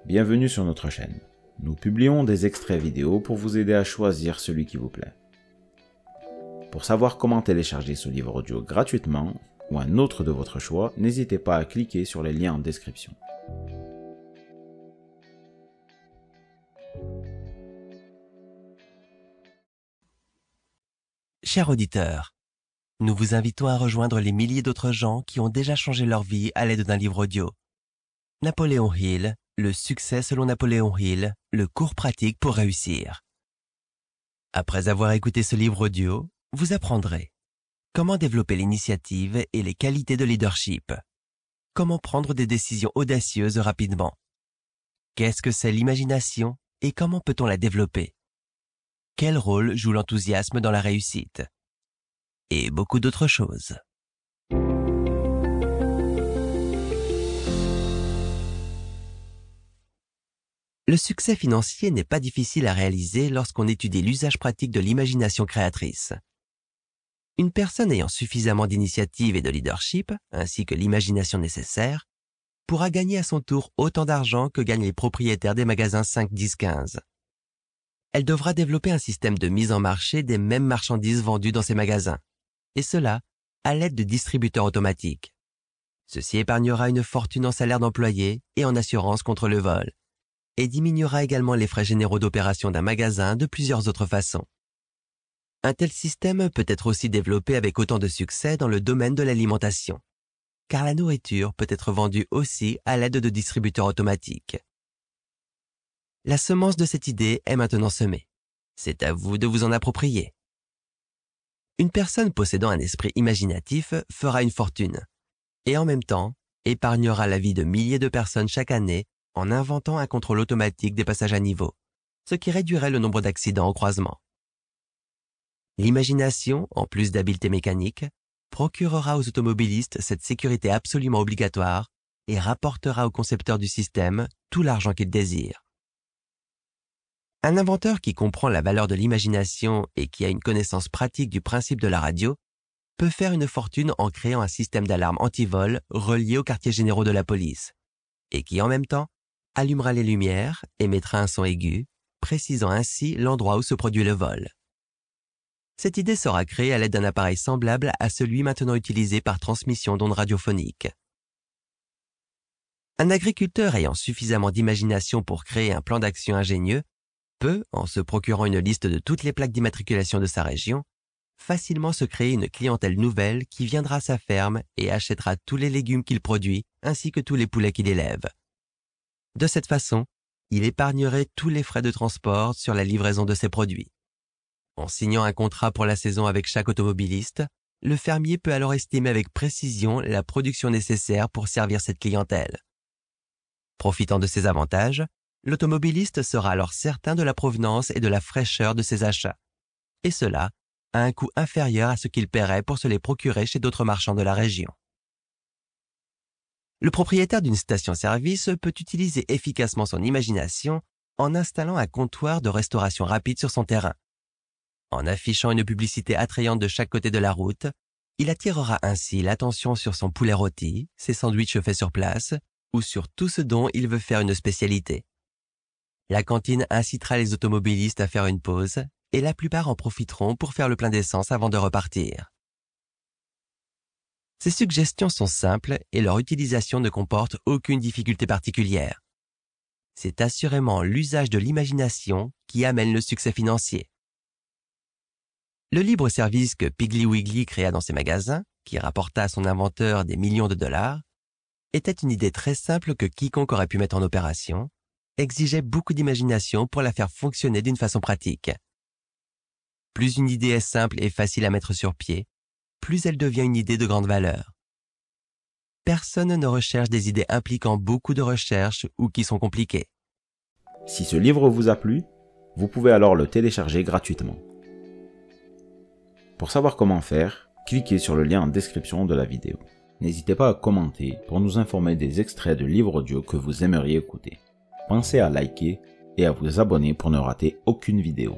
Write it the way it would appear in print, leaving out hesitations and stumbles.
Bienvenue sur notre chaîne. Nous publions des extraits vidéo pour vous aider à choisir celui qui vous plaît. Pour savoir comment télécharger ce livre audio gratuitement ou un autre de votre choix, n'hésitez pas à cliquer sur les liens en description. Chers auditeurs, nous vous invitons à rejoindre les milliers d'autres gens qui ont déjà changé leur vie à l'aide d'un livre audio. Napoléon Hill, le succès selon Napoléon Hill, le cours pratique pour réussir. Après avoir écouté ce livre audio, vous apprendrez comment développer l'initiative et les qualités de leadership, comment prendre des décisions audacieuses rapidement, qu'est-ce que c'est l'imagination et comment peut-on la développer, quel rôle joue l'enthousiasme dans la réussite, et beaucoup d'autres choses. Le succès financier n'est pas difficile à réaliser lorsqu'on étudie l'usage pratique de l'imagination créatrice. Une personne ayant suffisamment d'initiative et de leadership, ainsi que l'imagination nécessaire, pourra gagner à son tour autant d'argent que gagnent les propriétaires des magasins 5, 10, 15. Elle devra développer un système de mise en marché des mêmes marchandises vendues dans ces magasins, et cela à l'aide de distributeurs automatiques. Ceci épargnera une fortune en salaire d'employés et en assurance contre le vol, et diminuera également les frais généraux d'opération d'un magasin de plusieurs autres façons. Un tel système peut être aussi développé avec autant de succès dans le domaine de l'alimentation, car la nourriture peut être vendue aussi à l'aide de distributeurs automatiques. La semence de cette idée est maintenant semée. C'est à vous de vous en approprier. Une personne possédant un esprit imaginatif fera une fortune, et en même temps épargnera la vie de milliers de personnes chaque année en inventant un contrôle automatique des passages à niveau, ce qui réduirait le nombre d'accidents au croisement. L'imagination, en plus d'habileté mécanique, procurera aux automobilistes cette sécurité absolument obligatoire et rapportera aux concepteurs du système tout l'argent qu'ils désirent. Un inventeur qui comprend la valeur de l'imagination et qui a une connaissance pratique du principe de la radio peut faire une fortune en créant un système d'alarme anti-vol relié aux quartiers généraux de la police, et qui en même temps allumera les lumières et mettra un son aigu, précisant ainsi l'endroit où se produit le vol. Cette idée sera créée à l'aide d'un appareil semblable à celui maintenant utilisé par transmission d'ondes radiophoniques. Un agriculteur ayant suffisamment d'imagination pour créer un plan d'action ingénieux peut, en se procurant une liste de toutes les plaques d'immatriculation de sa région, facilement se créer une clientèle nouvelle qui viendra à sa ferme et achètera tous les légumes qu'il produit ainsi que tous les poulets qu'il élève. De cette façon, il épargnerait tous les frais de transport sur la livraison de ses produits. En signant un contrat pour la saison avec chaque automobiliste, le fermier peut alors estimer avec précision la production nécessaire pour servir cette clientèle. Profitant de ces avantages, l'automobiliste sera alors certain de la provenance et de la fraîcheur de ses achats, et cela à un coût inférieur à ce qu'il paierait pour se les procurer chez d'autres marchands de la région. Le propriétaire d'une station-service peut utiliser efficacement son imagination en installant un comptoir de restauration rapide sur son terrain. En affichant une publicité attrayante de chaque côté de la route, il attirera ainsi l'attention sur son poulet rôti, ses sandwichs faits sur place ou sur tout ce dont il veut faire une spécialité. La cantine incitera les automobilistes à faire une pause et la plupart en profiteront pour faire le plein d'essence avant de repartir. Ces suggestions sont simples et leur utilisation ne comporte aucune difficulté particulière. C'est assurément l'usage de l'imagination qui amène le succès financier. Le libre-service que Piggly Wiggly créa dans ses magasins, qui rapporta à son inventeur des millions de dollars, était une idée très simple que quiconque aurait pu mettre en opération, exigeait beaucoup d'imagination pour la faire fonctionner d'une façon pratique. Plus une idée est simple et facile à mettre sur pied, plus elle devient une idée de grande valeur. Personne ne recherche des idées impliquant beaucoup de recherche ou qui sont compliquées. Si ce livre vous a plu, vous pouvez alors le télécharger gratuitement. Pour savoir comment faire, cliquez sur le lien en description de la vidéo. N'hésitez pas à commenter pour nous informer des extraits de livres audio que vous aimeriez écouter. Pensez à liker et à vous abonner pour ne rater aucune vidéo.